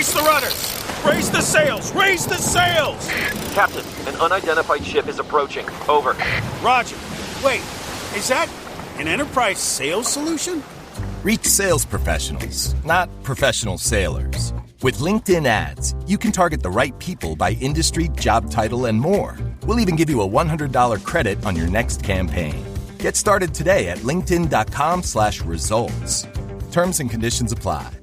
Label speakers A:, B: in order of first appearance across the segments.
A: Brace the rudders! Raise the sails! Raise the sails!
B: Captain, an unidentified ship is approaching. Over.
A: Roger. Wait, is that an Enterprise sales solution?
C: Reach sales professionals, not professional sailors. With LinkedIn ads, you can target the right people by industry, job title, and more. We'll even give you a $100 credit on your next campaign. Get started today at linkedin.com/results. Terms and conditions apply.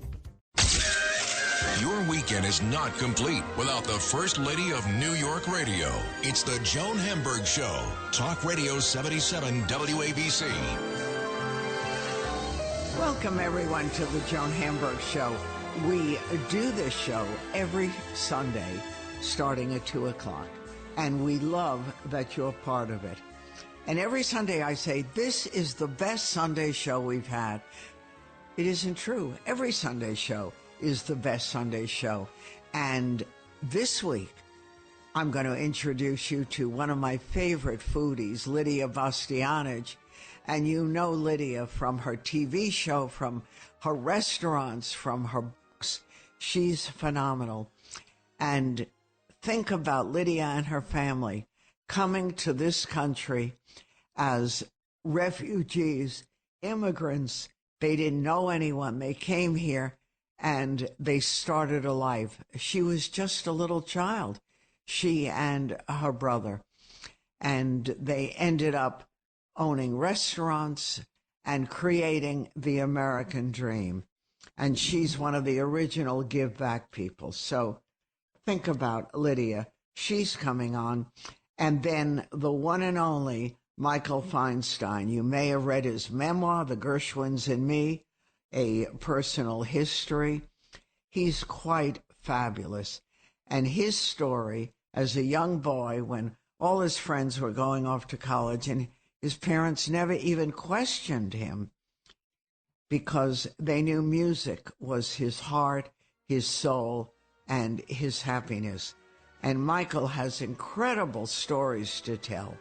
D: Your weekend is not complete without the First Lady of New York Radio. It's the Joan Hamburg Show. Talk Radio 77 WABC.
E: Welcome, everyone, to the Joan Hamburg Show. We do this show every Sunday starting at 2 o'clock, and we love that you're part of it. And every Sunday I say, this is the best Sunday show we've had. It isn't true. Every Sunday show is the best Sunday show. And this week, I'm going to introduce you to one of my favorite foodies, Lydia Bastianich. And you know Lydia from her TV show, from her restaurants, from her books. She's phenomenal. And think about Lydia and her family coming to this country as refugees, immigrants. They didn't know anyone. They came here and they started a life. She was just a little child, she and her brother. And they ended up owning restaurants and creating the American dream. And she's one of the original give back people. So think about Lydia. She's coming on. And then the one and only Michael Feinstein. You may have read his memoir, The Gershwins and Me, a personal history. He's quite fabulous. And his story as a young boy, when all his friends were going off to college and his parents never even questioned him because they knew music was his heart, his soul, and his happiness. And Michael has incredible stories to tell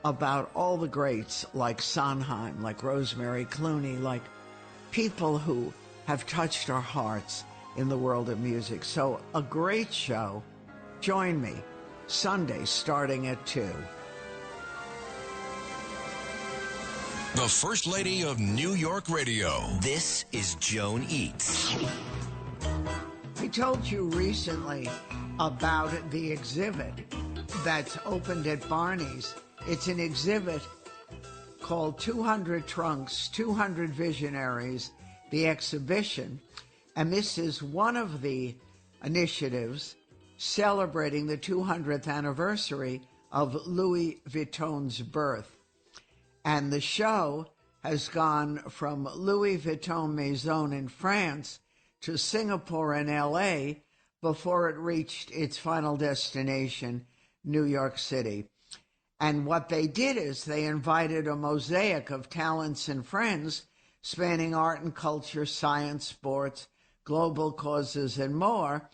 E: about all the greats like Sondheim, like Rosemary Clooney, like people who have touched our hearts in the world of music. So a great show. Join me Sunday starting at 2.
D: The First Lady of New York Radio.
F: This is Joan Eats.
E: I told you recently about the exhibit that's opened at Barney's. It's an exhibit called 200 Trunks, 200 Visionaries, the exhibition. And this is one of the initiatives celebrating the 200th anniversary of Louis Vuitton's birth. And the show has gone from Louis Vuitton Maison in France to Singapore and LA before it reached its final destination, New York City. And what they did is they invited a mosaic of talents and friends spanning art and culture, science, sports, global causes, and more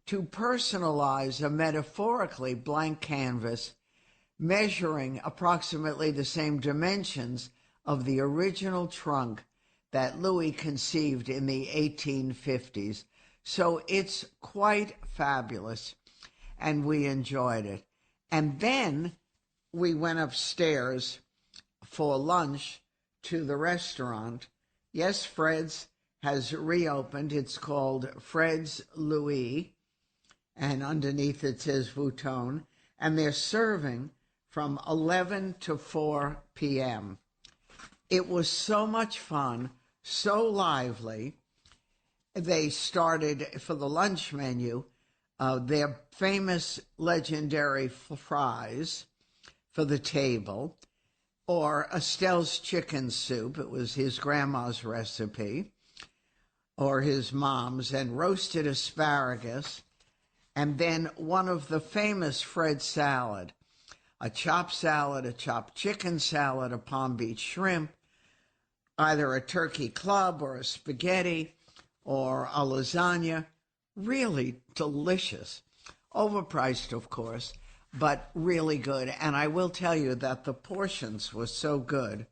E: to personalize a metaphorically blank canvas measuring approximately the same dimensions of the original trunk that Louis conceived in the 1850s. So it's quite fabulous, and we enjoyed it. And then we went upstairs for lunch to the restaurant. Yes, Fred's has reopened. It's called Fred's Louis, and underneath it says Vuitton, and they're serving from 11 to 4 p.m. It was so much fun, so lively. They started for the lunch menu, their famous legendary fries for the table, or Estelle's chicken soup. It was his grandma's recipe, or his mom's, and roasted asparagus, and then one of the famous Fred salad, a chopped salad, a chopped chicken salad, a Palm Beach shrimp, either a turkey club or a spaghetti or a lasagna. Really delicious. Overpriced, of course, but really good. And I will tell you that the portions were so good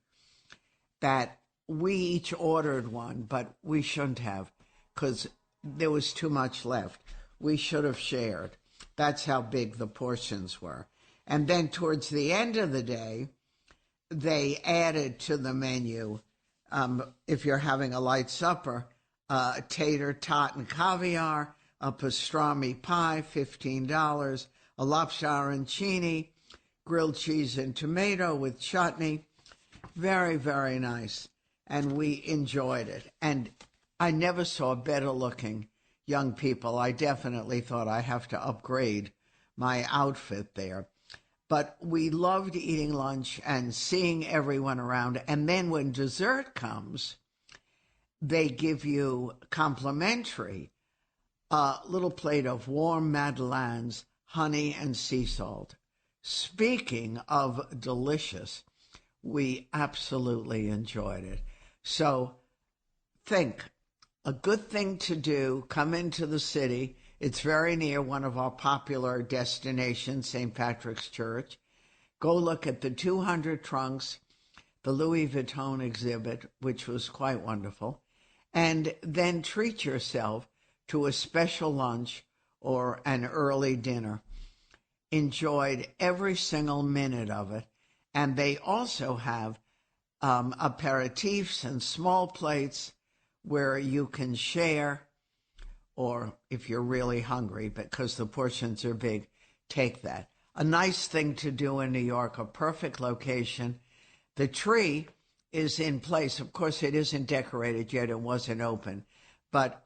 E: that we each ordered one, but we shouldn't have, because there was too much left. We should have shared. That's how big the portions were. And then towards the end of the day, they added to the menu, if you're having a light supper, tater, tot, and caviar, a pastrami pie, $15, a lobster arancini, grilled cheese and tomato with chutney. Very, very nice. And we enjoyed it. And I never saw better looking young people. I definitely thought I have to upgrade my outfit there. But we loved eating lunch and seeing everyone around. And then when dessert comes, they give you complimentary a little plate of warm madeleines, honey and sea salt. Speaking of delicious, we absolutely enjoyed it. So think, a good thing to do, come into the city. It's very near one of our popular destinations, St. Patrick's Church. Go look at the 200 trunks, the Louis Vuitton exhibit, which was quite wonderful, and then treat yourself to a special lunch or an early dinner. Enjoyed every single minute of it. And they also have aperitifs and small plates where you can share, or if you're really hungry, because the portions are big, take that. A nice thing to do in New York, a perfect location. The tree is in place. Of course, it isn't decorated yet. It wasn't open. But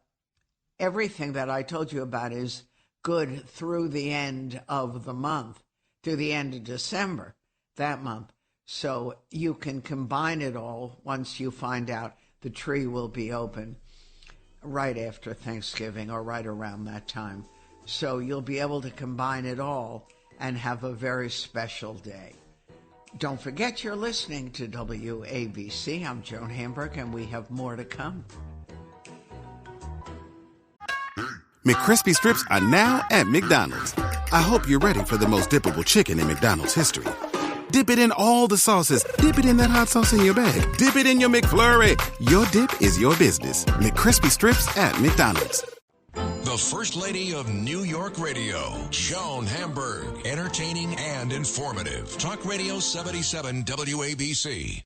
E: everything that I told you about is good through the end of the month, through the end of December, that month. So you can combine it all once you find out the tree will be open right after Thanksgiving or right around that time. So you'll be able to combine it all and have a very special day. Don't forget you're listening to WABC. I'm Joan Hamburg, and we have more to come.
G: McCrispy strips are now at McDonald's. I hope you're ready for the most dippable chicken in McDonald's history. Dip it in all the sauces. Dip it in that hot sauce in your bag. Dip it in your McFlurry. Your dip is your business. McCrispy strips at McDonald's.
D: The First Lady of New York Radio, Joan Hamburg. Entertaining and informative. Talk Radio 77 WABC.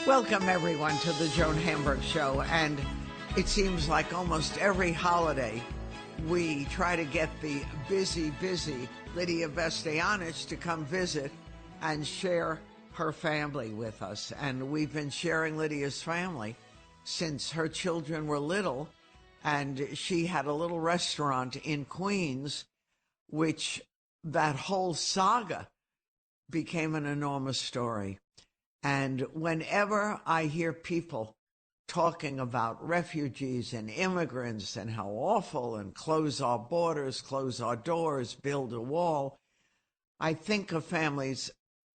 E: Welcome, everyone, to the Joan Hamburg Show. And it seems like almost every holiday we try to get the busy Lydia Bastianich to come visit and share her family with us. And we've been sharing Lydia's family since her children were little. And she had a little restaurant in Queens, which that whole saga became an enormous story. And whenever I hear people talking about refugees and immigrants and how awful, and close our borders, close our doors, build a wall, I think of families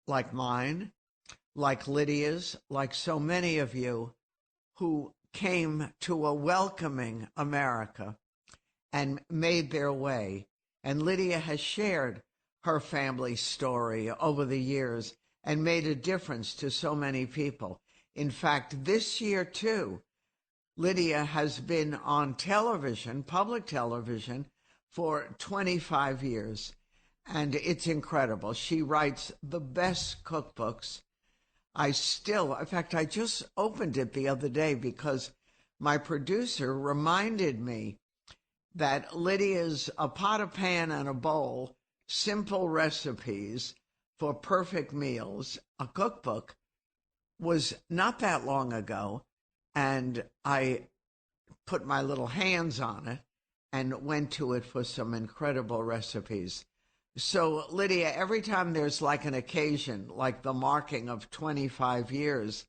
E: like mine, like Lydia's, like so many of you who came to a welcoming America and made their way. And Lydia has shared her family story over the years and made a difference to so many people. In fact, this year, too, Lydia has been on television, public television, for 25 years. And it's incredible. She writes the best cookbooks. In fact, I just opened it the other day because my producer reminded me that Lydia's A Pot, a Pan, and a Bowl, Simple Recipes for Perfect Meals, a cookbook, was not that long ago, and I put my little hands on it and went to it for some incredible recipes. So, Lydia, every time there's like an occasion, like the marking of 25 years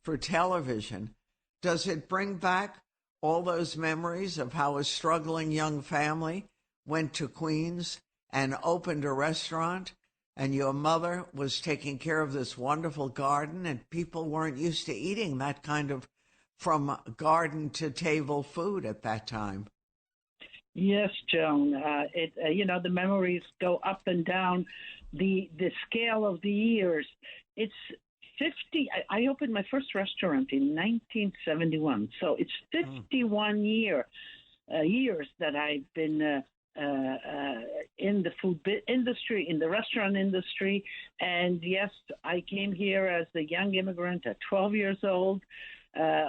E: for television, does it bring back all those memories of how a struggling young family went to Queens and opened a restaurant, and your mother was taking care of this wonderful garden, and people weren't used to eating that kind of from garden to table food at that time?
H: Yes, Joan. The memories go up and down the scale of the years. It's 50. I opened my first restaurant in 1971, so it's 51 years that I've been in the food industry, in the restaurant industry. And yes, I came here as a young immigrant at 12 years old,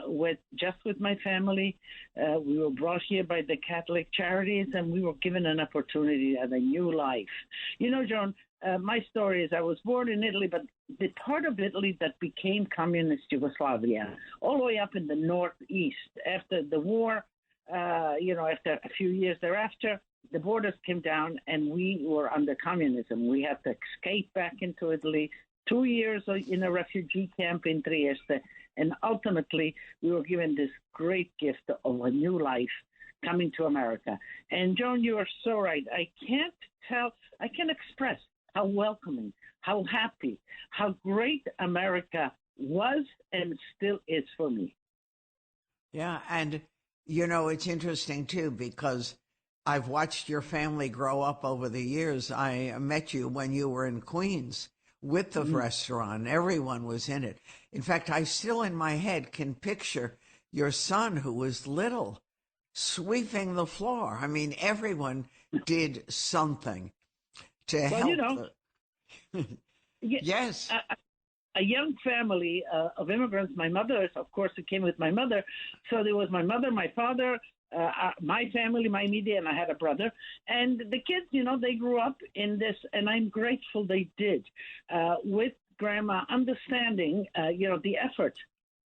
H: with my family. We were brought here by the Catholic Charities, and we were given an opportunity at a new life. You know, Joan, my story is I was born in Italy, but the part of Italy that became communist Yugoslavia, all the way up in the northeast. After the war, after a few years thereafter, the borders came down and we were under communism. We had to escape back into Italy, 2 years in a refugee camp in Trieste, and ultimately we were given this great gift of a new life coming to America. And Joan, you are so right. I can't express how welcoming, how happy, how great America was and still is for me.
E: Yeah, and it's interesting too, because I've watched your family grow up over the years. I met you when you were in Queens with the restaurant. Everyone was in it. In fact, I still in my head can picture your son, who was little, sweeping the floor. I mean, everyone did something to help. Yes.
H: A young family of immigrants. My mother, of course, it came with my mother. So there was my mother, my father, my family, my immediate, and I had a brother. And the kids, they grew up in this, and I'm grateful they did, with Grandma understanding, the effort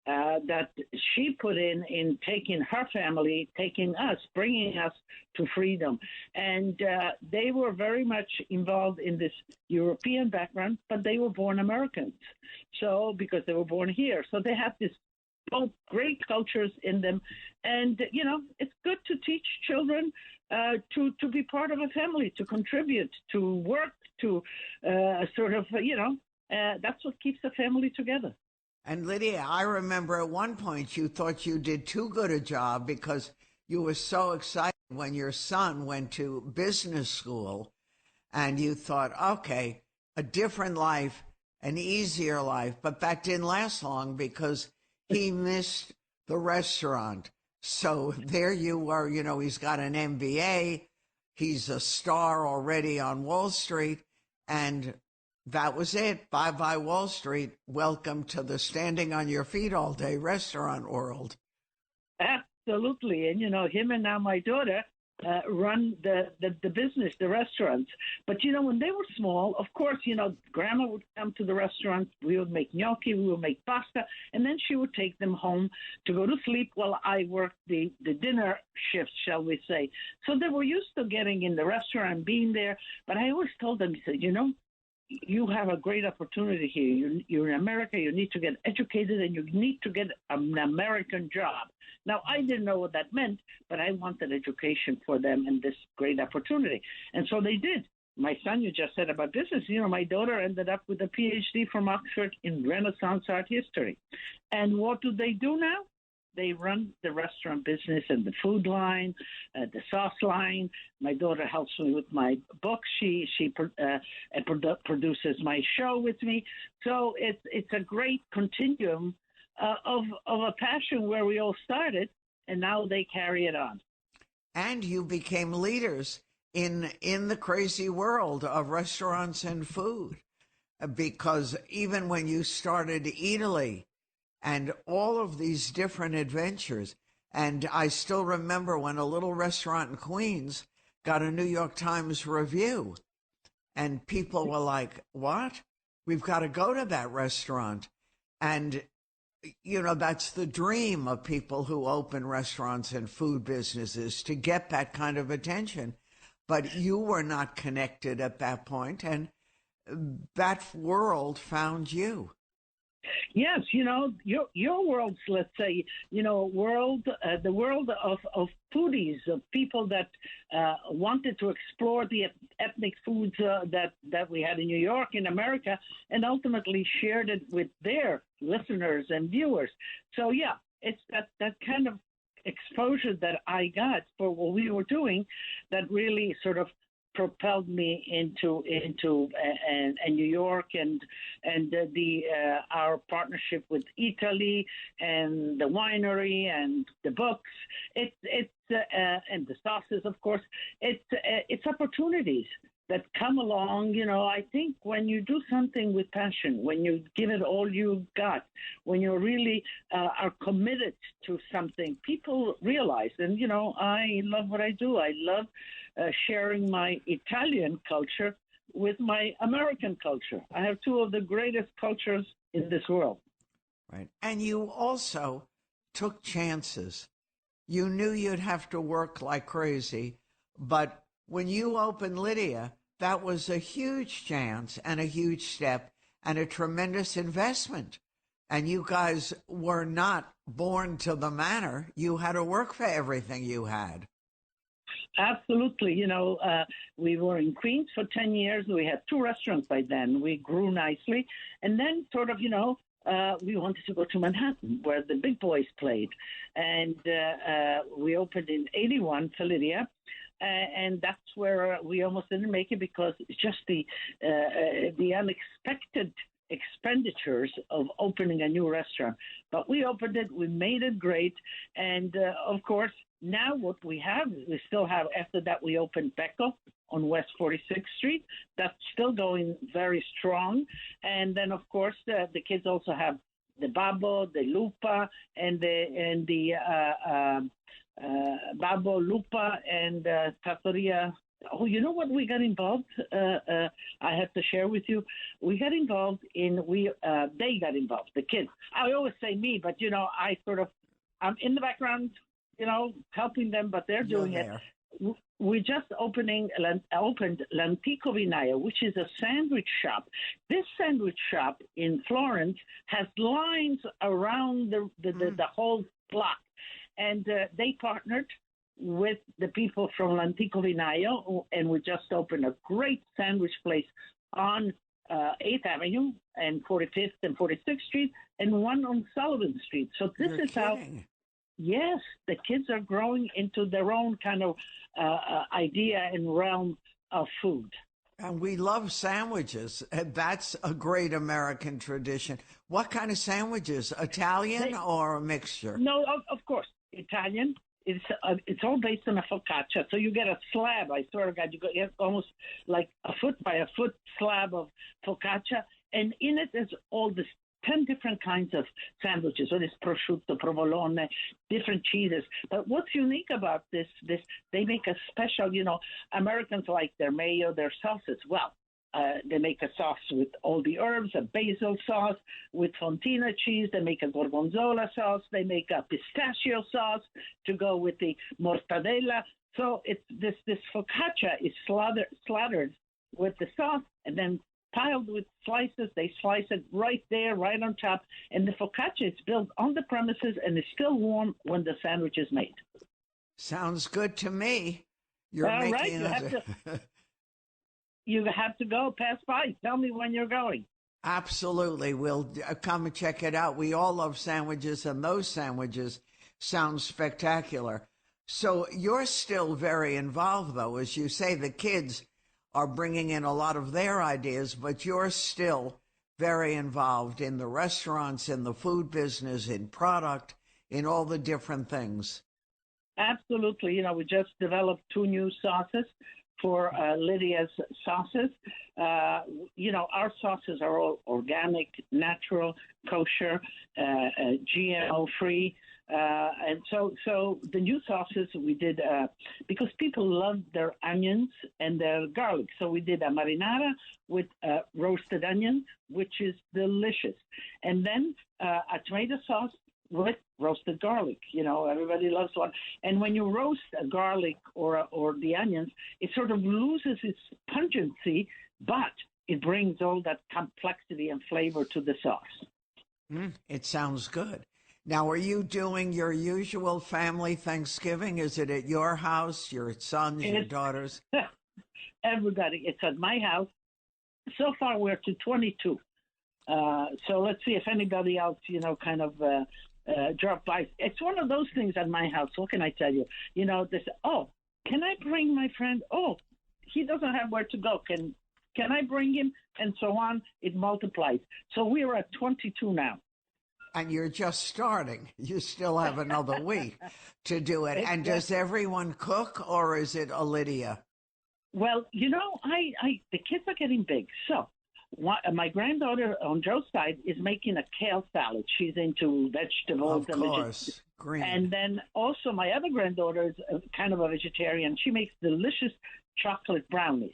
H: that she put in taking her family, taking us, bringing us to freedom. And they were very much involved in this European background, but they were born Americans. So, because they were born here. So they have this both great cultures in them. And, it's good to teach children to be part of a family, to contribute, to work, to that's what keeps the family together.
E: And Lydia, I remember at one point you thought you did too good a job because you were so excited when your son went to business school, and you thought, okay, a different life, an easier life. But that didn't last long because he missed the restaurant. So there you were, he's got an MBA. He's a star already on Wall Street. And that was it. Bye-bye, Wall Street. Welcome to the standing on your feet all day restaurant world.
H: Absolutely. And, him and now my daughter run the business, the restaurants. But, when they were small, of course, Grandma would come to the restaurant. We would make gnocchi, we would make pasta, and then she would take them home to go to sleep while I worked the dinner shift, shall we say. So they were used to getting in the restaurant, being there. But I always told them, I said, you have a great opportunity here. You're in America. You need to get educated, and you need to get an American job. Now, I didn't know what that meant, but I wanted education for them and this great opportunity. And so they did. My son, you just said about business, my daughter ended up with a PhD from Oxford in Renaissance art history. And what do they do now? They run the restaurant business and the food line, the sauce line. My daughter helps me with my book. She produces my show with me. So it's a great continuum of a passion where we all started, and now they carry it on.
E: And you became leaders in the crazy world of restaurants and food, because even when you started Eataly, and all of these different adventures. And I still remember when a little restaurant in Queens got a New York Times review, and people were like, what? We've got to go to that restaurant. And, that's the dream of people who open restaurants and food businesses, to get that kind of attention. But you were not connected at that point, and that world found you.
H: Yes, your world's, let's say, world, the world of foodies, of people that wanted to explore the ethnic foods that we had in New York, in America, and ultimately shared it with their listeners and viewers. So, yeah, it's that kind of exposure that I got for what we were doing that really sort of propelled me into New York and our partnership with Italy and the winery and the books. It's and the sauces, of course. It's opportunities that come along. I think when you do something with passion, when you give it all you got, when you really are committed to something, people realize. And, I love what I do. I love sharing my Italian culture with my American culture. I have two of the greatest cultures in this world.
E: Right. And you also took chances. You knew you'd have to work like crazy, but when you opened Lydia, that was a huge chance and a huge step and a tremendous investment. And you guys were not born to the manor. You had to work for everything you had.
H: Absolutely. We were in Queens for 10 years. We had 2 restaurants by then. We grew nicely. And then sort of, we wanted to go to Manhattan, where the big boys played. And we opened in 81 for Lydia. And that's where we almost didn't make it because it's just the unexpected expenditures of opening a new restaurant. But we opened it, we made it great, and of course, now what we have, we still have, after that we opened Becco on West 46th Street. That's still going very strong. And then, of course, the kids also have the Babbo, the Lupa, and the Babbo, Lupa, and Trattoria. Oh, you know what we got involved? I have to share with you. We got involved they got involved, the kids. I always say me, but, I'm in the background, helping them, but they're doing it. We just opened L'Antico Vinaio, which is a sandwich shop. This sandwich shop in Florence has lines around the whole block. And they partnered with the people from L'Antico Vinaio, and we just opened a great sandwich place on 8th Avenue and 45th and 46th Street, and one on Sullivan Street. So this is how, yes, the kids are growing into their own kind of idea and realm of food.
E: And we love sandwiches. That's a great American tradition. What kind of sandwiches? Italian or a mixture?
H: No, of course, Italian. It's all based on a focaccia. So you get a slab. I swear to God, you get almost like a foot by a foot slab of focaccia, and in it is all this 10 different kinds of sandwiches. So there's prosciutto, provolone, different cheeses. But what's unique about this, they make a special, Americans like their mayo, their sauces. Well, they make a sauce with all the herbs, a basil sauce with fontina cheese. They make a gorgonzola sauce. They make a pistachio sauce to go with the mortadella. So it's this focaccia is slathered with the sauce and then piled with slices. They slice it right there, right on top. And the focaccia is built on the premises and is still warm when the sandwich is made.
E: Sounds good to me. You're
H: all
E: making
H: right, you have to go pass by. Tell me when you're going.
E: Absolutely. We'll come and check it out. We all love sandwiches, and those sandwiches sound spectacular. So you're still very involved, though. As you say, the kids are bringing in a lot of their ideas, but you're still very involved in the restaurants, in the food business, in product, in all the different things.
H: Absolutely. We just developed 2 new sauces for Lydia's sauces. Our sauces are all organic, natural, kosher, GMO-free. And so the new sauces we did, because people love their onions and their garlic. So we did a marinara with roasted onions, which is delicious. And then a tomato sauce with roasted garlic. Everybody loves one. And when you roast a garlic or the onions, it sort of loses its pungency, but it brings all that complexity and flavor to the sauce.
E: It sounds good. Now, are you doing your usual family Thanksgiving? Is it at your house, your sons, your daughters?
H: Everybody. It's at my house. So far, we're to 22. So let's see if anybody else, kind of drop by. It's one of those things at my house. What can I tell you? They say, oh, can I bring my friend? Oh, he doesn't have where to go. Can I bring him? And so on. It multiplies. So we're at 22 now.
E: And you're just starting. You still have another week to do it. And does everyone cook, or is it Lydia?
H: Well, the kids are getting big. So my granddaughter on Joe's side is making a kale salad. She's into vegetables.
E: Of course, green.
H: And then also my other granddaughter is kind of a vegetarian. She makes delicious chocolate brownies.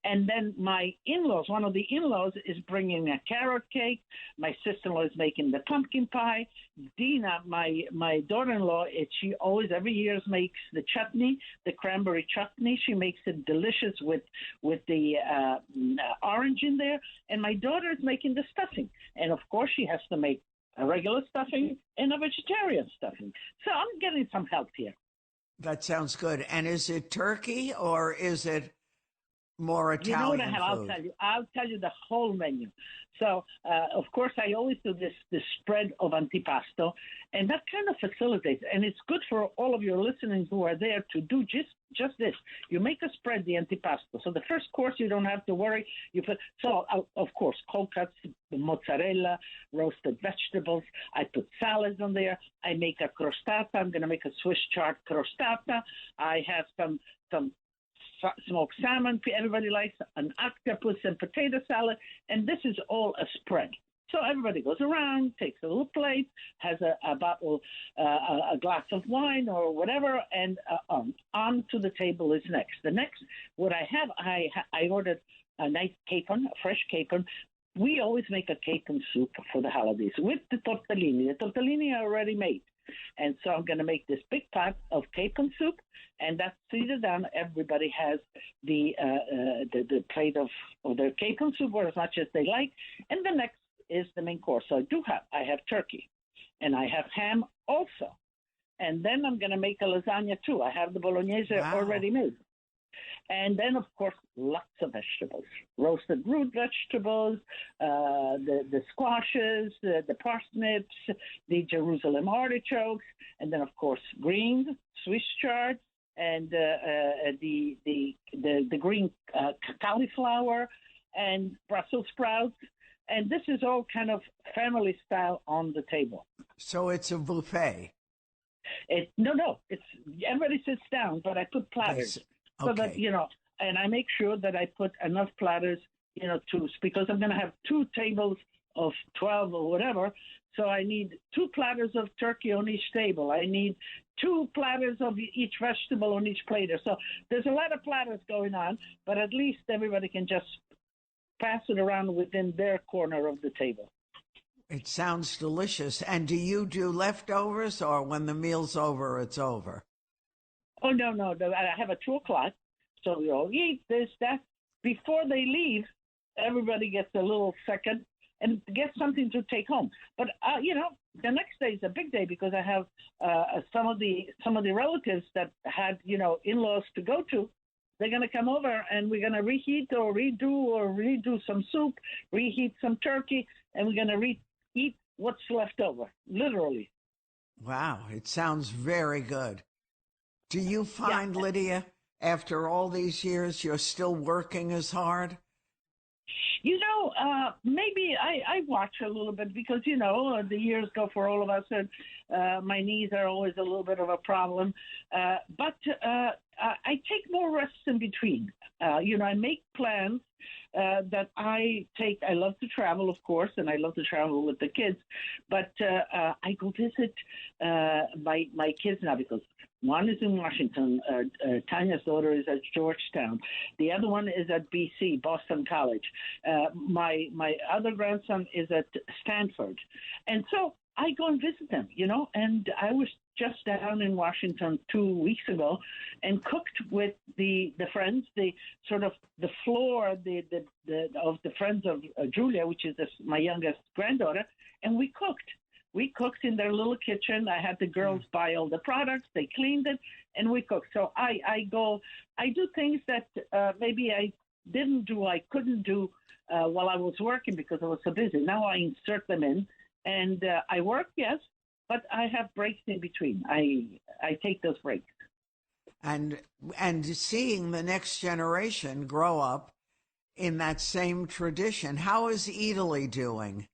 H: And then my in-laws, one of the in-laws is bringing a carrot cake. My sister-in-law is making the pumpkin pie. Dina, my daughter-in-law, she always every year makes the chutney, the cranberry chutney. She makes it delicious with the orange in there. And my daughter is making the stuffing. And, of course, she has to make a regular stuffing and a vegetarian stuffing. So I'm getting some help here.
E: That sounds good. And is it turkey or is it more Italian
H: You know what I have?
E: food?
H: I'll tell you the whole menu. So, of course, I always do this spread of antipasto, and that kind of facilitates. And it's good for all of your listeners who are there to do just this. You make a spread, the antipasto. So the first course, you don't have to worry. Of course, cold cuts, mozzarella, roasted vegetables. I put salads on there. I make a crostata. I'm going to make a Swiss chard crostata. I have some smoked salmon. Everybody likes an octopus and potato salad, and this is all a spread. So everybody goes around, takes a little plate, has a bottle, a glass of wine or whatever, and on to the table is next. The next, what I have, I ordered a nice capon, a fresh capon. We always make a capon soup for the holidays with the tortellini. The tortellini are already made. And so I'm going to make this big pot of capon soup, and that's seated down. Everybody has the plate of their capon soup, or as much as they like. And the next is the main course. So I have turkey, and I have ham also. And then I'm going to make a lasagna too. I have the bolognese already made. And then, of course, lots of vegetables, roasted root vegetables, the squashes, the parsnips, the Jerusalem artichokes, and then, of course, greens, Swiss chard, and the green cauliflower and Brussels sprouts. And this is all kind of family style on the table.
E: So it's a buffet.
H: No. It's everybody sits down, but I put platters. So that, and I make sure that I put enough platters, because I'm going to have 2 tables of 12 or whatever. So I need 2 platters of turkey on each table. I need 2 platters of each vegetable on each platter. So there's a lot of platters going on, but at least everybody can just pass it around within their corner of the table.
E: It sounds delicious. And do you do leftovers, or when the meal's over, it's over?
H: Oh, no. I have a 2 o'clock, so we all eat this, that. Before they leave, everybody gets a little second and gets something to take home. But, the next day is a big day because I have some of the relatives that had, in-laws to go to. They're going to come over, and we're going to reheat or redo some soup, reheat some turkey, and we're going to eat what's left over, literally.
E: Wow, it sounds very good. Do you find, Lydia, after all these years, you're still working as hard?
H: Maybe I watch a little bit because, the years go for all of us, and my knees are always a little bit of a problem. But I take more rests in between. I make plans that I take. I love to travel, of course, and I love to travel with the kids. But I go visit my kids now because one is in Washington. Tanya's daughter is at Georgetown. The other one is at BC, Boston College. My other grandson is at Stanford. And so I go and visit them, and I was just down in Washington 2 weeks ago and cooked with the friends, the sort of the floor of the friends of Julia, which is my youngest granddaughter, and we cooked. We cooked in their little kitchen. I had the girls buy all the products. They cleaned it, and we cooked. So I do things that maybe I couldn't do while I was working because I was so busy. Now I insert them in, and I work, yes, but I have breaks in between. I take those breaks.
E: and seeing the next generation grow up in that same tradition. How is Italy doing?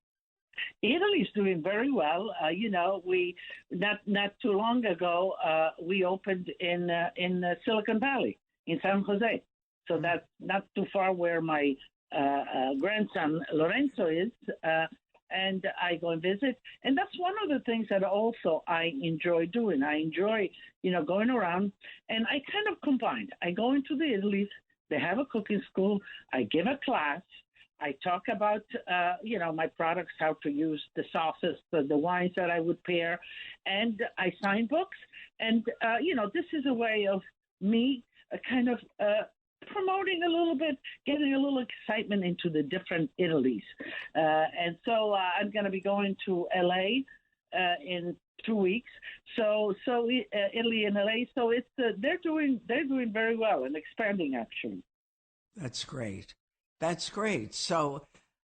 H: Italy's doing very well. We not too long ago we opened in Silicon Valley in San Jose, so that's not too far where my grandson Lorenzo is, and I go and visit. And that's one of the things that also I enjoy doing. I enjoy going around, and I kind of combined. I go into the Italy's. They have a cooking school. I give a class. I talk about, my products, how to use the sauces, the wines that I would pair, and I sign books. And, this is a way of me kind of promoting a little bit, getting a little excitement into the different Italies. And so I'm going to be going to L.A. In 2 weeks. So Italy and L.A. So it's they're doing very well and expanding, actually.
E: That's great. That's great. So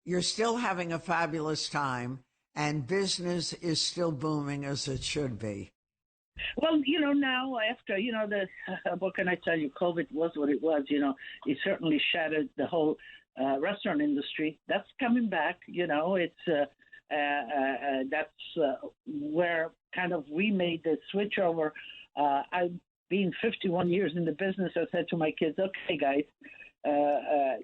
E: you're still having a fabulous time, and business is still booming as it should be.
H: Well, now after, what can I tell you? COVID was what it was. It certainly shattered the whole restaurant industry. That's coming back. It's that's where kind of we made the switch over. I've been 51 years in the business. I said to my kids, okay, guys,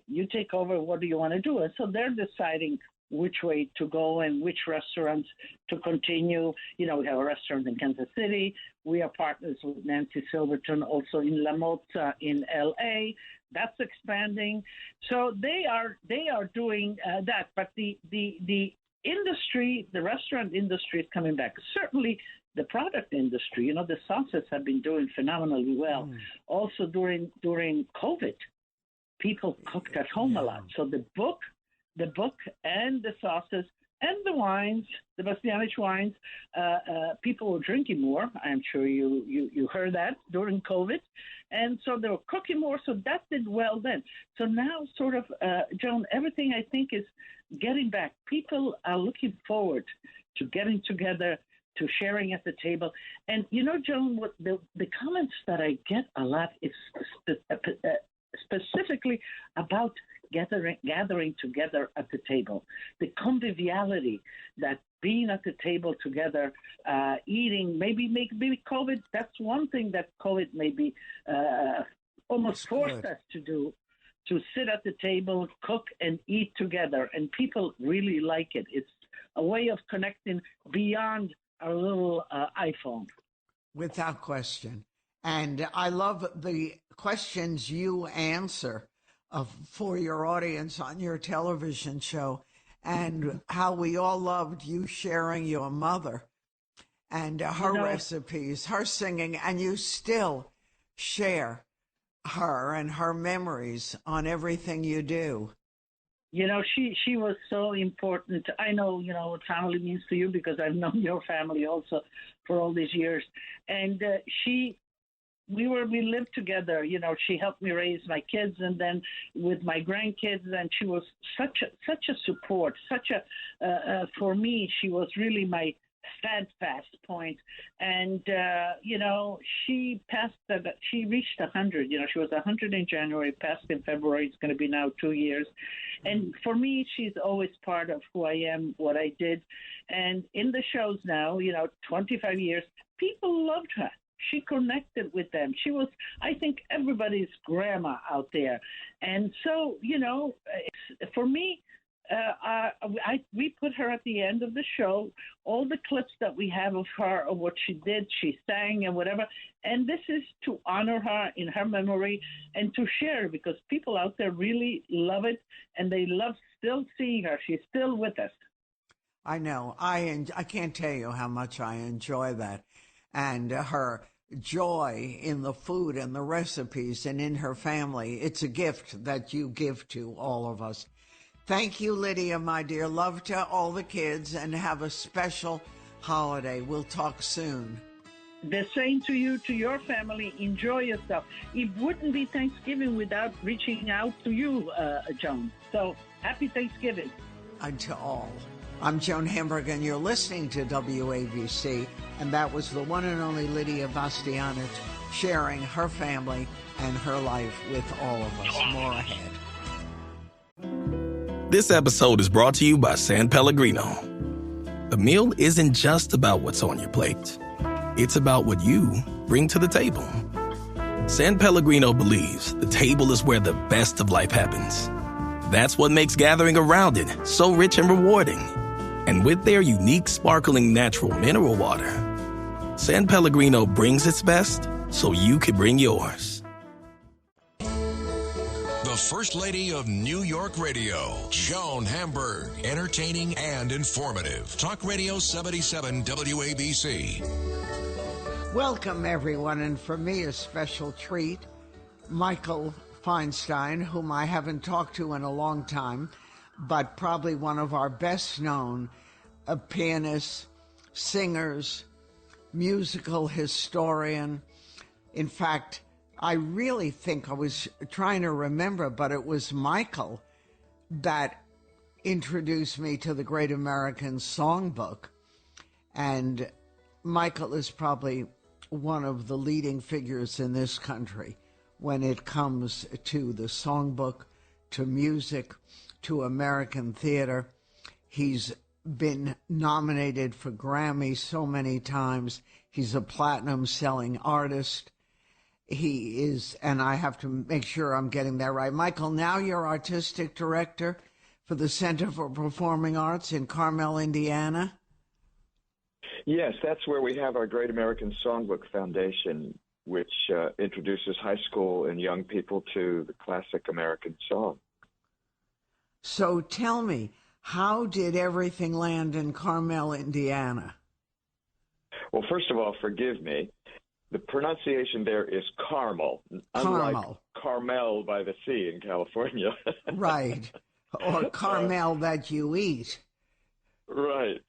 H: you take over. What do you want to do? And so they're deciding which way to go and which restaurants to continue. We have a restaurant in Kansas City. We are partners with Nancy Silverton also in La Mozza in L.A. That's expanding. So they are doing that. But the industry, the restaurant industry is coming back. Certainly the product industry, the sauces have been doing phenomenally well. Also during COVID, people cooked at home a lot. So the book and the sauces and the wines, the Bastianich wines, people were drinking more. I'm sure you heard that during COVID. And so they were cooking more. So that did well then. So now sort of, Joan, everything I think is getting back. People are looking forward to getting together, to sharing at the table. And, Joan, what the comments that I get a lot is specifically about gathering together at the table, the conviviality that being at the table together, eating, maybe COVID, that's one thing that COVID maybe almost forced us to do, to sit at the table, cook and eat together. And people really like it. It's a way of connecting beyond our little iPhone.
E: Without question. And I love the questions you answer for your audience on your television show, and how we all loved you sharing your mother and her recipes, her singing, and you still share her and her memories on everything you do.
H: She was so important. I know, what family means to you because I've known your family also for all these years. And we lived together. She helped me raise my kids, and then with my grandkids, and she was such a support, for me, she was really my steadfast point. And, she she reached 100. She was 100 in January, passed in February. It's going to be now 2 years. And for me, she's always part of who I am, what I did. And in the shows now, 25 years, people loved her. She connected with them. She was, I think, everybody's grandma out there. And so, for me, we put her at the end of the show, all the clips that we have of her, of what she did, she sang and whatever. And this is to honor her in her memory and to share, because people out there really love it, and they love still seeing her. She's still with us.
E: I know. I can't tell you how much I enjoy that. And her joy in the food and the recipes and in her family. It's a gift that you give to all of us. Thank you, Lydia, my dear. Love to all the kids, and have a special holiday. We'll talk soon.
H: The same to you, to your family. Enjoy yourself. It wouldn't be Thanksgiving without reaching out to you, Joan. So happy Thanksgiving.
E: And to all. I'm Joan Hamburg, and you're listening to WABC, and that was the one and only Lydia Bastianich. sharing her family and her life with all of us. More ahead.
I: This episode is brought to you by San Pellegrino. A meal isn't just about what's on your plate. It's about what you bring to the table. San Pellegrino believes the table is where the best of life happens. That's what makes gathering around it so rich and rewarding. And with their unique sparkling natural mineral water, San Pellegrino brings its best so you can bring yours.
D: The First Lady of New York Radio, Joan Hamburg. Entertaining and informative. Talk Radio 77 WABC.
E: Welcome, everyone, and for me, a special treat. Michael Feinstein, whom I haven't talked to in a long time, but probably one of our best known pianists, singers, musical historian. In fact, I really think I was trying to remember, but it was Michael that introduced me to the Great American Songbook. And Michael is probably one of the leading figures in this country when it comes to the songbook, to music, to American theater. He's been nominated for Grammy so many times. He's a platinum-selling artist. He is, and I have to make sure I'm getting that right. Michael, now you're artistic director for the Center for Performing Arts in Carmel, Indiana.
J: Yes, that's where we have our Great American Songbook Foundation, which introduces high school and young people to the classic American song.
E: So tell me, how did everything land in Carmel, Indiana?
J: Well, first of all, forgive me. The pronunciation there is Carmel, unlike Carmel by the sea in California.
E: Right. Or Carmel that you eat.
J: Right.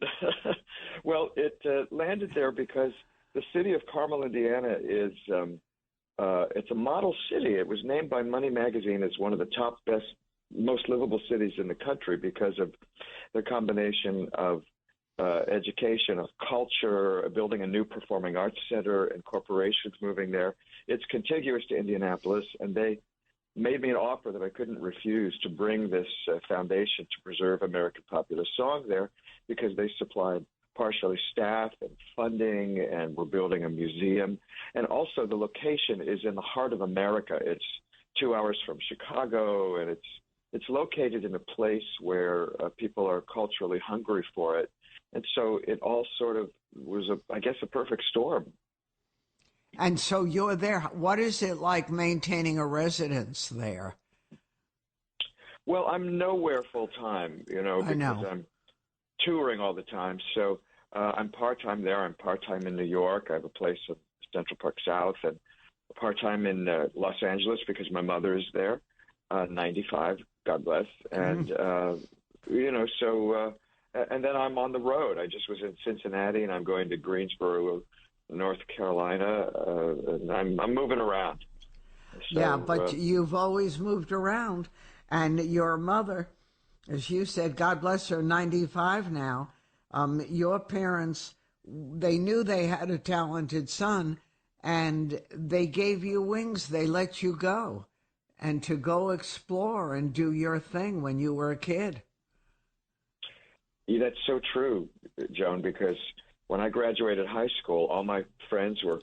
J: Well, it landed there because the city of Carmel, Indiana is it's a model city. It was named by Money Magazine as one of the top best, most livable cities in the country because of the combination of education, of culture, building a new performing arts center, and corporations moving there. It's contiguous to Indianapolis, and they made me an offer that I couldn't refuse to bring this foundation to preserve American popular song there because they supplied partially staff and funding, and we're building a museum. And also the location is in the heart of America. It's 2 hours from Chicago, and it's located in a place where people are culturally hungry for it. And so it all sort of was, a perfect storm.
E: And so you're there. What is it like maintaining a residence there?
J: Well, I'm nowhere full-time, because I'm touring all the time. So I'm part-time there. I'm part-time in New York. I have a place in Central Park South, and part-time in Los Angeles because my mother is there, 95, God bless. And, and then I'm on the road. I just was in Cincinnati, and I'm going to Greensboro, North Carolina, and I'm moving around. So,
E: yeah, but you've always moved around, and your mother, as you said, God bless her, 95 now. Your parents, they knew they had a talented son, and they gave you wings. They let you go, and to go explore and do your thing when you were a kid.
J: Yeah, that's so true, Joan, because when I graduated high school, all my friends were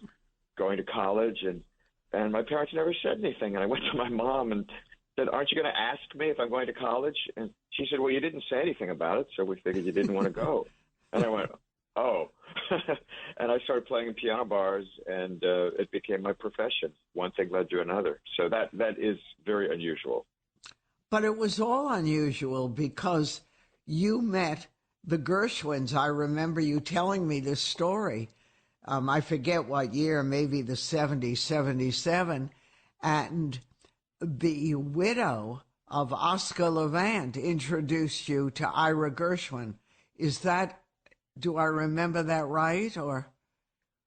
J: going to college, and my parents never said anything. And I went to my mom and said, "Aren't you going to ask me if I'm going to college?" And she said, "Well, you didn't say anything about it, so we figured you didn't want to go." And I went, "Oh." And I started playing in piano bars, and it became my profession. One thing led to another. So that is very unusual.
E: But it was all unusual because you met the Gershwins. I remember you telling me this story. I forget what year, maybe the 70s, 77. And the widow of Oscar Levant introduced you to Ira Gershwin. Do I remember that right? Or?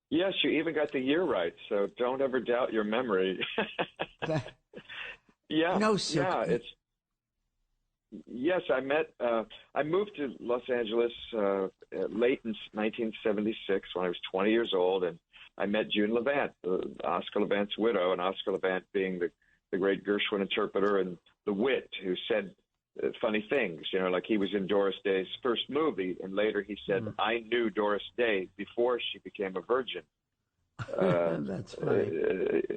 J: Yes, you even got the year right, so don't ever doubt your memory. Yeah.
E: No, sir.
J: Yeah, Yes, I moved to Los Angeles late in 1976 when I was 20 years old, and I met June Levant, Oscar Levant's widow, and Oscar Levant being the great Gershwin interpreter and the wit who said funny things, like he was in Doris Day's first movie, and later he said, I knew Doris Day before she became a virgin.
E: That's funny.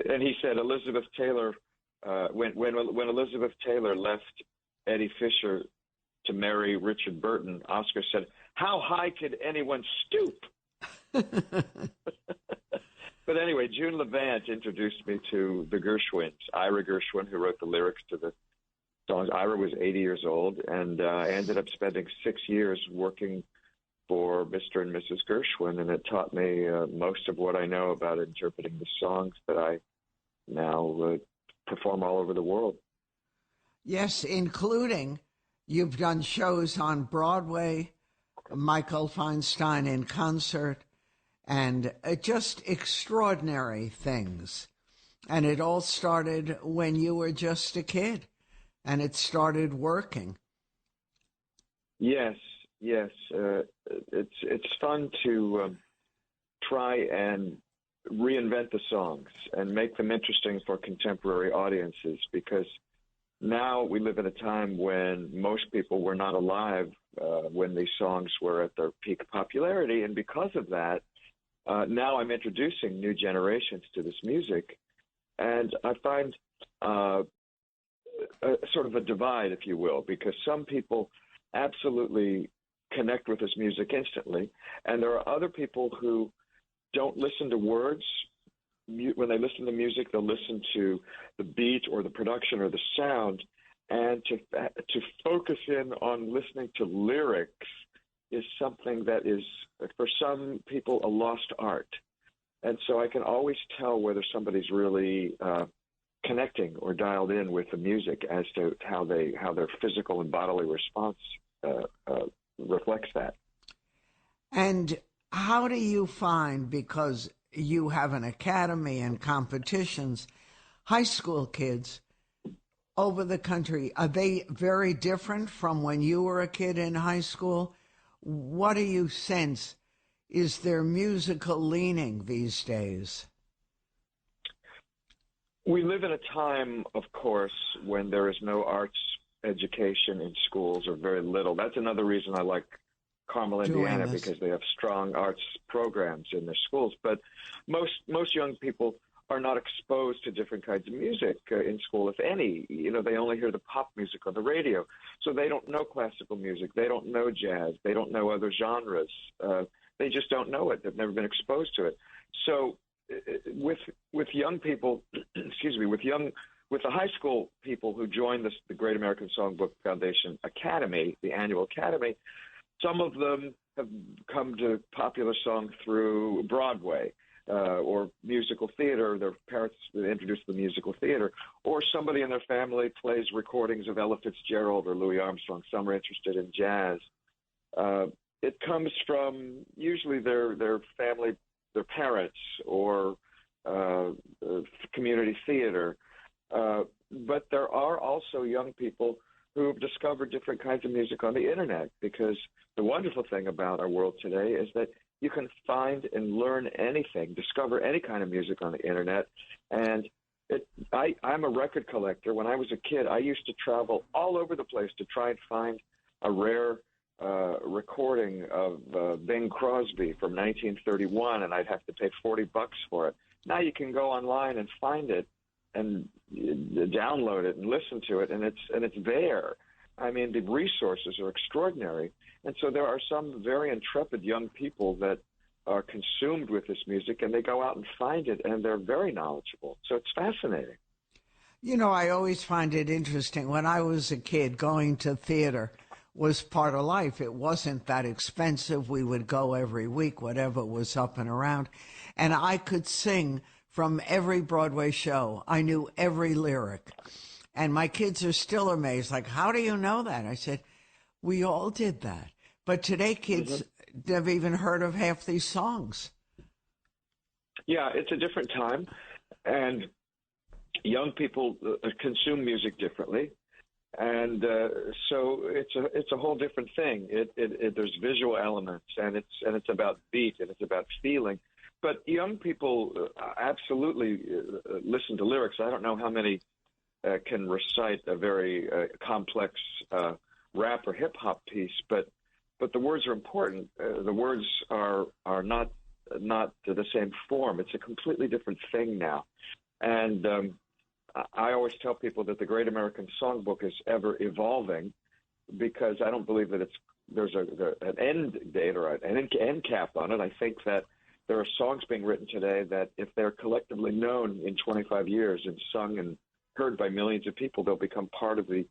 J: And he said Elizabeth Taylor, when Elizabeth Taylor left Eddie Fisher to marry Richard Burton, Oscar said, how high could anyone stoop? But anyway, June Levant introduced me to the Gershwins, Ira Gershwin, who wrote the lyrics to the songs. Ira was 80 years old, and I ended up spending 6 years working for Mr. and Mrs. Gershwin, and it taught me most of what I know about interpreting the songs that I now perform all over the world.
E: Yes, including you've done shows on Broadway, Michael Feinstein in concert, and just extraordinary things. And it all started when you were just a kid, and it started working.
J: Yes. It's fun to try and reinvent the songs and make them interesting for contemporary audiences, because now we live in a time when most people were not alive when these songs were at their peak popularity, and because of that, now I'm introducing new generations to this music, and I find sort of a divide, if you will, because some people absolutely connect with this music instantly, and there are other people who don't listen to words. When they listen to music, they'll listen to the beat or the production or the sound, and to focus in on listening to lyrics is something that is, for some people, a lost art. And so I can always tell whether somebody's really connecting or dialed in with the music as to how their physical and bodily response reflects that.
E: And how do you find, because you have an academy and competitions, high school kids over the country, are they very different from when you were a kid in high school? What do you sense is their musical leaning these days?
J: We live in a time, of course, when there is no arts education in schools, or very little. That's another reason I like Carmel, Indiana, because they have strong arts programs in their schools. But most young people are not exposed to different kinds of music in school, if any. They only hear the pop music on the radio. So they don't know classical music. They don't know jazz. They don't know other genres. They just don't know it. They've never been exposed to it. So with young people, with the high school people who join the Great American Songbook Foundation Academy, the annual academy, some of them have come to popular song through Broadway or musical theater. Their parents introduced the musical theater, or somebody in their family plays recordings of Ella Fitzgerald or Louis Armstrong. Some are interested in jazz. It comes from usually their family, their parents, or community theater. But there are also young people who have discovered different kinds of music on the internet, because the wonderful thing about our world today is that you can find and learn anything, discover any kind of music on the internet. And I'm a record collector. When I was a kid, I used to travel all over the place to try and find a rare recording of Bing Crosby from 1931, and I'd have to pay $40 for it. Now you can go online and find it and download it and listen to it, and it's there. I mean, the resources are extraordinary. And so there are some very intrepid young people that are consumed with this music, and they go out and find it, and they're very knowledgeable. So it's fascinating.
E: I always find it interesting. When I was a kid, going to theater was part of life. It wasn't that expensive. We would go every week, whatever was up and around. And I could sing from every Broadway show. I knew every lyric. And my kids are still amazed, like, how do you know that? I said, we all did that. But today kids never even heard of half these songs.
J: Yeah, it's a different time. And young people consume music differently. And so it's a whole different thing. There's visual elements, and it's about beat, and it's about feeling. But young people absolutely listen to lyrics. I don't know how many can recite a very complex rap or hip hop piece, but the words are important. The words are not the same form. It's a completely different thing now, and I always tell people that the Great American Songbook is ever evolving, because I don't believe that there's an end date or an end cap on it. I think that there are songs being written today that, if they're collectively known in 25 years and sung and heard by millions of people, they'll become part of the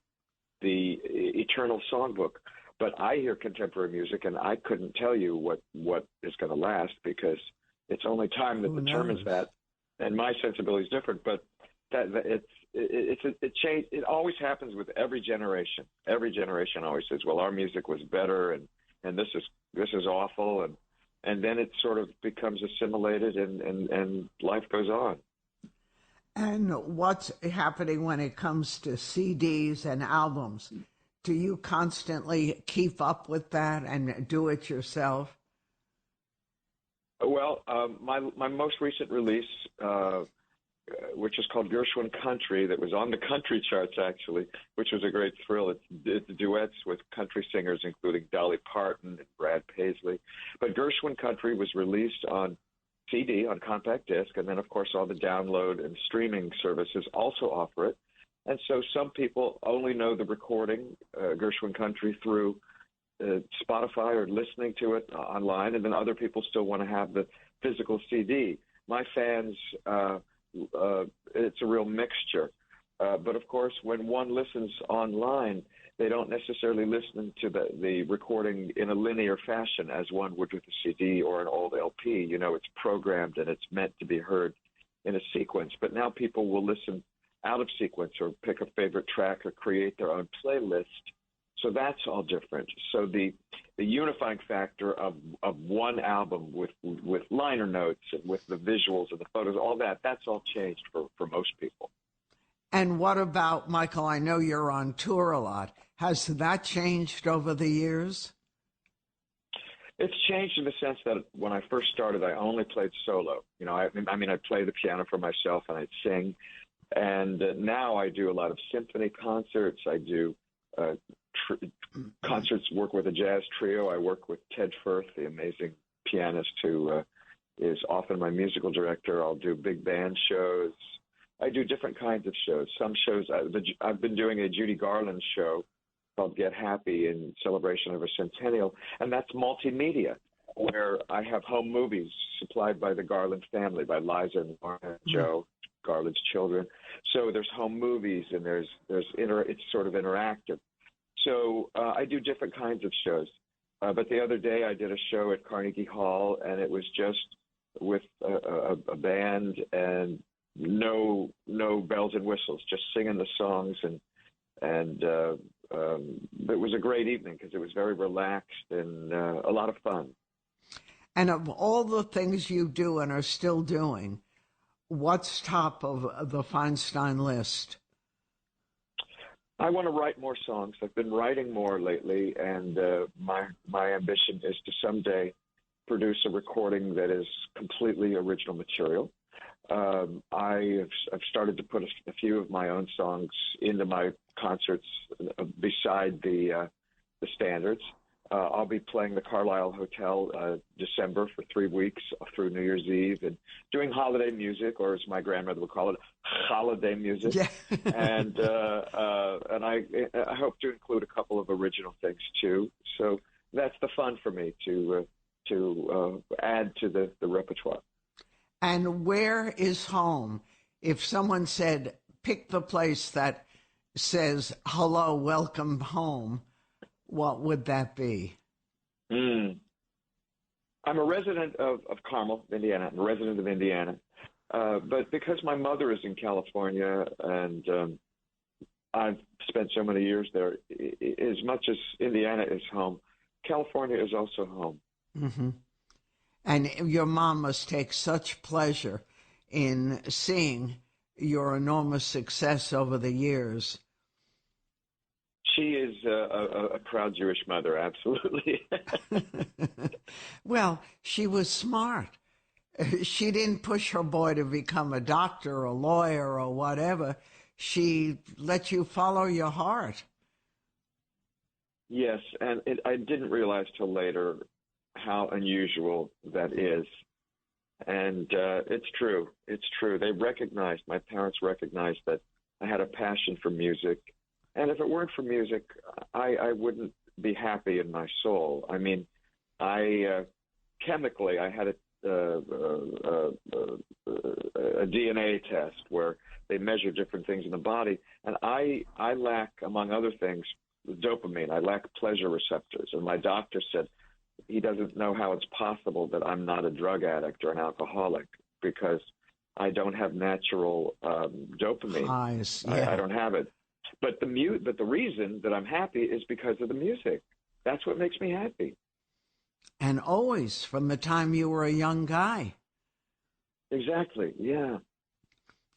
J: eternal songbook. But I hear contemporary music, and I couldn't tell you what is going to last, because it's only time that determines that, and my sensibility is different. But it changed. It always happens with every generation. Every generation always says, "Well, our music was better, and this is awful," and then it sort of becomes assimilated, and life goes on.
E: And what's happening when it comes to CDs and albums? Do you constantly keep up with that and do it yourself?
J: Well, my most recent release, which is called Gershwin Country, that was on the country charts, actually, which was a great thrill. It's duets with country singers, including Dolly Parton and Brad Paisley. But Gershwin Country was released on CD, on compact disc, and then, of course, all the download and streaming services also offer it. And so some people only know the recording, Gershwin Country, through Spotify or listening to it online, and then other people still want to have the physical CD. My fans, it's a real mixture. But, of course, when one listens online, they don't necessarily listen to the recording in a linear fashion as one would with a CD or an old LP. You know, it's programmed and it's meant to be heard in a sequence. But now people will listen out of sequence or pick a favorite track or create their own playlist. So that's all different. So the unifying factor of one album with liner notes and with the visuals and the photos, all that's all changed for most people.
E: And what about, Michael, I know you're on tour a lot. Has that changed over the years?
J: It's changed in the sense that when I first started, I only played solo. You know, I'd play the piano for myself and I'd sing. And now I do a lot of symphony concerts. I do concerts, work with a jazz trio. I work with Ted Firth, the amazing pianist who is often my musical director. I'll do big band shows. I do different kinds of shows. Some shows, I've been doing a Judy Garland show called Get Happy in celebration of her centennial, and that's multimedia, where I have home movies supplied by the Garland family, by Liza and Lauren and Joe, Garland's children. So there's home movies, and it's sort of interactive. So I do different kinds of shows. But the other day I did a show at Carnegie Hall, and it was just with a band and no bells and whistles, just singing the songs, and it was a great evening because it was very relaxed and a lot of fun.
E: And of all the things you do and are still doing, what's top of the Feinstein list?
J: I want to write more songs. I've been writing more lately, and my ambition is to someday produce a recording that is completely original material. I've started to put a few of my own songs into my concerts beside the standards. I'll be playing the Carlisle Hotel December for 3 weeks through New Year's Eve, and doing holiday music, or as my grandmother would call it, holiday music. Yeah. and I hope to include a couple of original things too. So that's the fun for me to add to the repertoire.
E: And where is home? If someone said, pick the place that says, hello, welcome home, what would that be?
J: I'm a resident of Carmel, Indiana. I'm a resident of Indiana. But because my mother is in California and I've spent so many years there, as much as Indiana is home, California is also home.
E: Mm-hmm. And your mom must take such pleasure in seeing your enormous success over the years.
J: She is a proud Jewish mother, absolutely.
E: Well, she was smart. She didn't push her boy to become a doctor, a lawyer, or whatever. She let you follow your heart.
J: Yes, and I didn't realize till later how unusual that is. And it's true. It's true. My parents recognized that I had a passion for music. And if it weren't for music, I wouldn't be happy in my soul. I mean, chemically, I had a DNA test where they measure different things in the body. And I lack, among other things, dopamine. I lack pleasure receptors. And my doctor said, he doesn't know how it's possible that I'm not a drug addict or an alcoholic because I don't have natural dopamine.
E: Highs, yeah.
J: I don't have it. But the reason that I'm happy is because of the music. That's what makes me happy.
E: And always, from the time you were a young guy.
J: Exactly, yeah.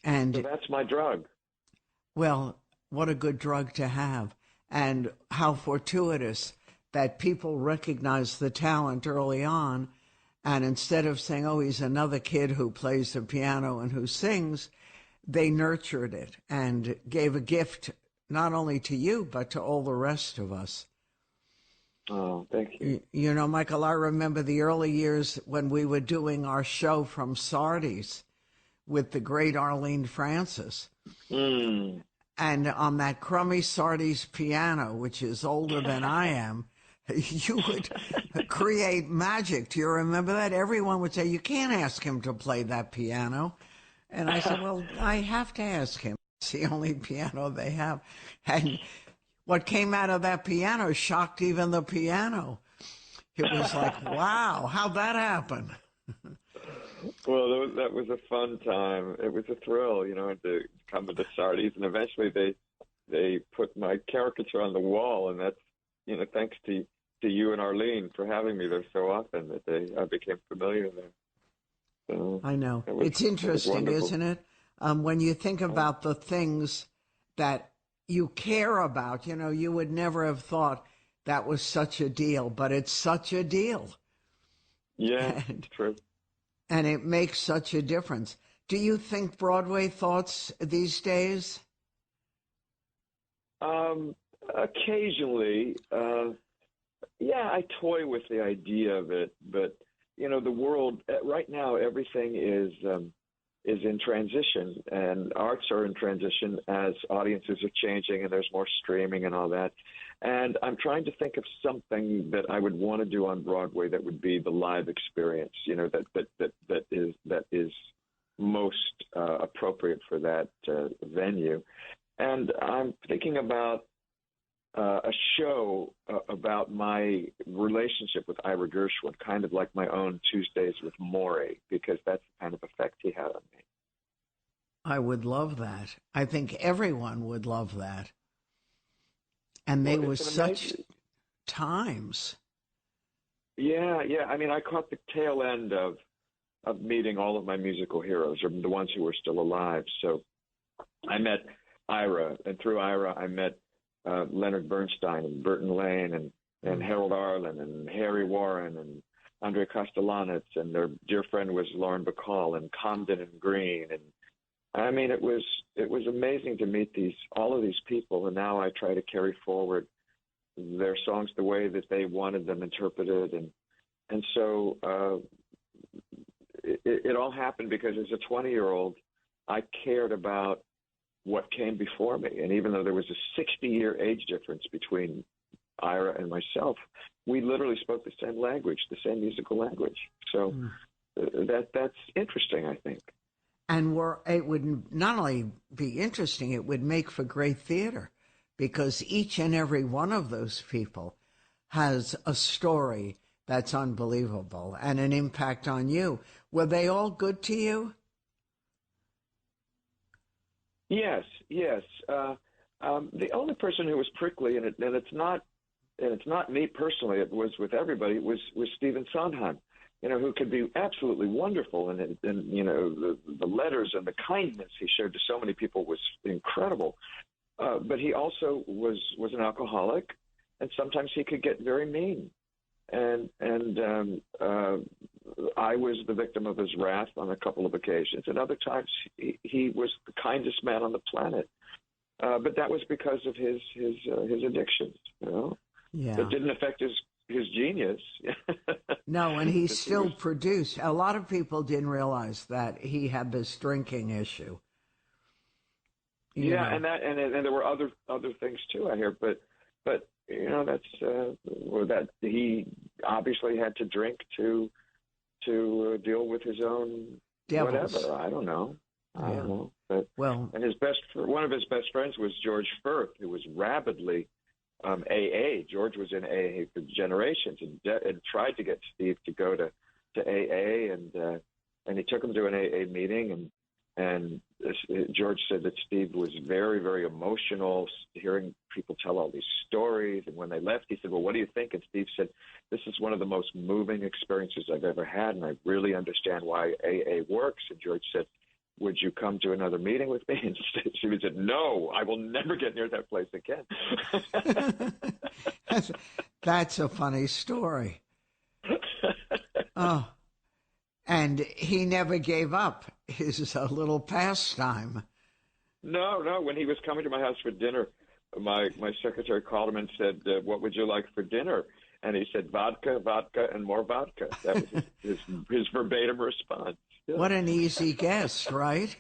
E: And
J: so that's my drug.
E: Well, what a good drug to have. And how fortuitous that people recognize the talent early on, and instead of saying, oh, he's another kid who plays the piano and who sings, they nurtured it and gave a gift not only to you, but to all the rest of us.
J: Oh, thank you.
E: You know, Michael, I remember the early years when we were doing our show from Sardi's with the great Arlene Francis.
J: Mm.
E: And on that crummy Sardi's piano, which is older than I am, you would create magic. Do you remember that? Everyone would say, you can't ask him to play that piano. And I said, well, I have to ask him. It's the only piano they have. And what came out of that piano shocked even the piano. It was like, wow, how'd that happen?
J: Well, that was a fun time. It was a thrill, to come to the Sardi's. And eventually they put my caricature on the wall. And that's, thanks to you and Arlene for having me there so often that I became familiar there. So
E: I know. It's interesting, isn't it? When you think about the things that you care about, you would never have thought that was such a deal, but it's such a deal.
J: Yeah, true.
E: And it makes such a difference. Do you think Broadway thoughts these days?
J: Occasionally. Yeah, I toy with the idea of it, but the world right now, everything is in transition, and arts are in transition as audiences are changing, and there's more streaming and all that. And I'm trying to think of something that I would want to do on Broadway that would be the live experience, that is most appropriate for that venue. And I'm thinking about a show about my relationship with Ira Gershwin, kind of like my own Tuesdays with Maury, because that's the kind of effect he had on me.
E: I would love that. I think everyone would love that. And they were such times.
J: Yeah. I mean, I caught the tail end of meeting all of my musical heroes, or the ones who were still alive. So I met Ira, and through Ira, I met Leonard Bernstein and Burton Lane and Harold Arlen and Harry Warren and Andre Kostelanetz, and their dear friend was Lauren Bacall and Comden and Green. And I mean, it was amazing to meet all of these people, and now I try to carry forward their songs the way that they wanted them interpreted, and so it all happened because as a 20-year-old, I cared about what came before me, and even though there was a 60-year age difference between Ira and myself, we literally spoke the same language, the same musical language. So that's interesting, I think.
E: And it would not only be interesting, it would make for great theater, because each and every one of those people has a story that's unbelievable and an impact on you. Were they all good to you?
J: Yes. The only person who was prickly, and it's not me personally, it was with everybody, was Stephen Sondheim. Who could be absolutely wonderful, and the letters and the kindness he showed to so many people was incredible. But he also was an alcoholic, and sometimes he could get very mean. And I was the victim of his wrath on a couple of occasions, and other times he was the kindest man on the planet. But that was because of his addictions, you know.
E: Yeah.
J: That didn't affect his genius.
E: No, and he still produced. A lot of people didn't realize that he had this drinking issue.
J: Yeah, and there were other things too, I hear, but you know, that's that he obviously had to drink to deal with his own
E: Devils.
J: whatever. I don't know. But and one of his best friends was George Firth, who was rabidly AA. George was in AA for generations and tried to get Steve to go to AA, and he took him to an AA meeting, and George said that Steve was very, very emotional, hearing people tell all these stories. And when they left, he said, "Well, what do you think?" And Steve said, "This is one of the most moving experiences I've ever had, and I really understand why AA works." And George said, "Would you come to another meeting with me?" And Steve said, "No, I will never get near that place again."
E: That's a funny story. Oh. And he never gave up his little pastime. No.
J: When he was coming to my house for dinner, my secretary called him and said, "What would you like for dinner?" And he said, "Vodka, vodka, and more vodka." That was his verbatim response. Yeah.
E: What an easy guess, right?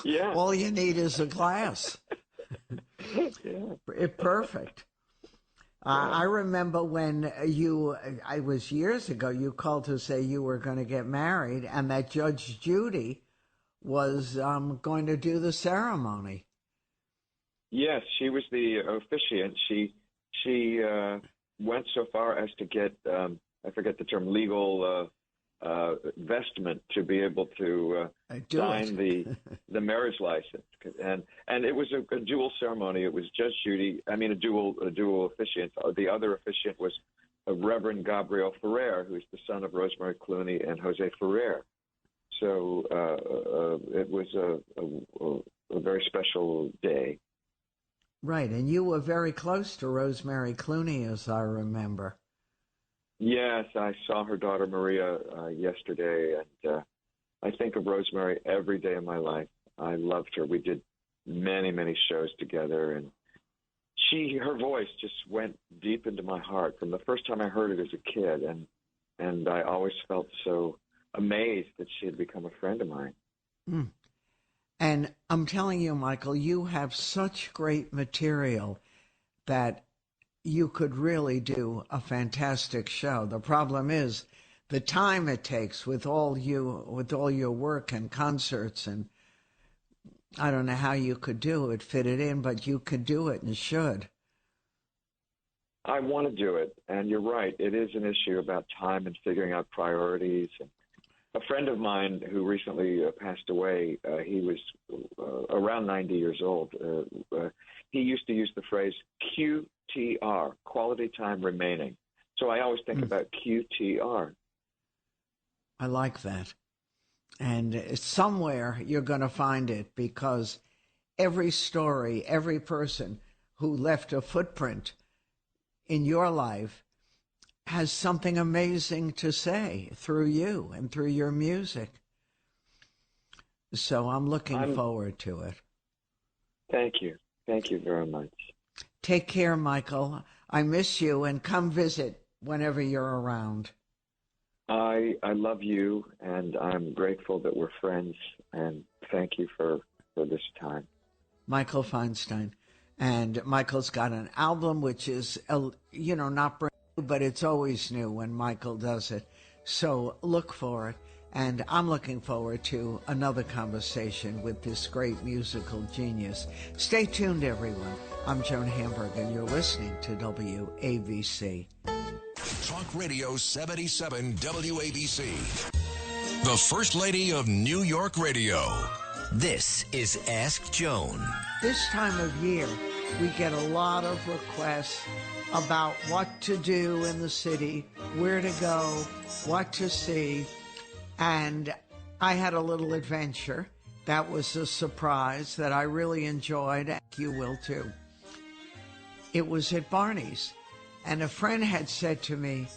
J: Yeah.
E: All you need is a glass.
J: Yeah.
E: Perfect. I remember when I was years ago, you called to say you were going to get married and that Judge Judy was going to do the ceremony.
J: Yes, she was the officiant. She went so far as to get, I forget the term, legal vestment to be able to sign the marriage license, and it was a dual ceremony. It was Judge Judy, a dual officiant. The other officiant was Reverend Gabriel Ferrer, who's the son of Rosemary Clooney and Jose Ferrer. So it was a very special day.
E: Right, and you were very close to Rosemary Clooney, as I remember.
J: Yes, I saw her daughter Maria yesterday, and I think of Rosemary every day of my life. I loved her. We did many, many shows together, and her voice just went deep into my heart from the first time I heard it as a kid, and I always felt so amazed that she had become a friend of mine.
E: Mm. And I'm telling you, Michael, you have such great material that you could really do a fantastic show. The problem is the time it takes with all your work and concerts, and I don't know how you could fit it in, but you could do it and should.
J: I want to do it, and you're right. It is an issue about time and figuring out priorities. And a friend of mine who recently passed away, he was around 90 years old. He used to use the phrase QTR, quality time remaining. So I always think about QTR.
E: I like that. And somewhere you're going to find it, because every story, every person who left a footprint in your life has something amazing to say through you and through your music. So I'm looking forward to it.
J: Thank you. Thank you very much.
E: Take care, Michael. I miss you, and come visit whenever you're around.
J: I love you, and I'm grateful that we're friends, and thank you for this time.
E: Michael Feinstein. And Michael's got an album which is, not brand new, but it's always new when Michael does it. So look for it. And I'm looking forward to another conversation with this great musical genius. Stay tuned, everyone. I'm Joan Hamburg, and you're listening to WABC.
D: Talk Radio 77 WABC. The First Lady of New York Radio.
F: This is Ask Joan.
E: This time of year, we get a lot of requests about what to do in the city, where to go, what to see. And I had a little adventure that was a surprise that I really enjoyed, and you will too. It was at Barney's, and a friend had said to me,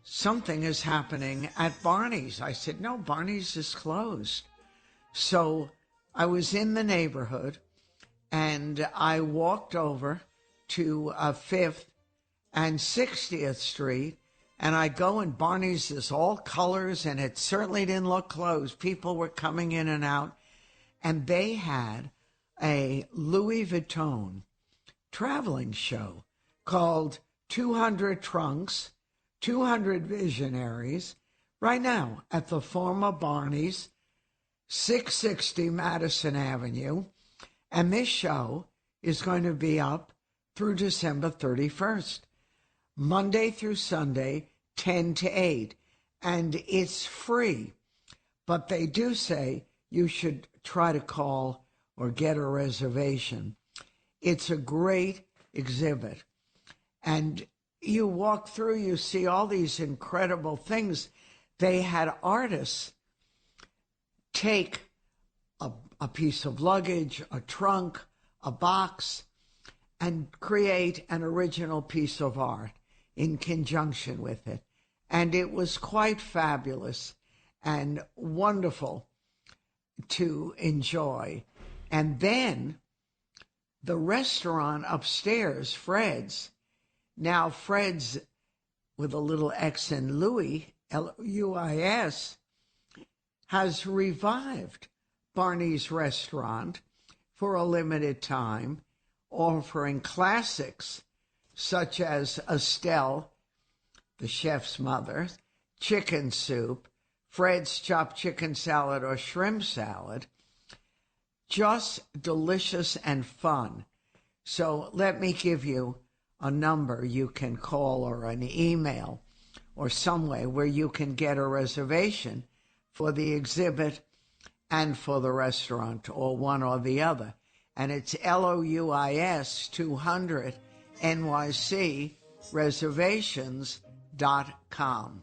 E: something is happening at Barney's. I said, no, Barney's is closed. So I was in the neighborhood, and I walked over to 5th and 60th Street, and I go, and Barney's is all colors, and it certainly didn't look closed. People were coming in and out, and they had a Louis Vuitton traveling show called 200 Trunks, 200 Visionaries, right now at the former Barney's, 660 Madison Avenue. And this show is going to be up through December 31st, Monday through Sunday, 10 to 8. And it's free. But they do say you should try to call or get a reservation. It's a great exhibit. And you walk through, you see all these incredible things. They had artists take a piece of luggage, a trunk, a box, and create an original piece of art in conjunction with it. And it was quite fabulous and wonderful to enjoy. And then the restaurant upstairs, Fred's, now Fred's with a little X in Louis, L-U-I-S, has revived Barney's restaurant for a limited time, offering classics such as Estelle, the chef's mother, chicken soup, Fred's chopped chicken salad or shrimp salad. Just delicious and fun. So let me give you a number you can call or an email or some way where you can get a reservation for the exhibit and for the restaurant, or one or the other. And it's LOUIS 200 NYC reservations.com.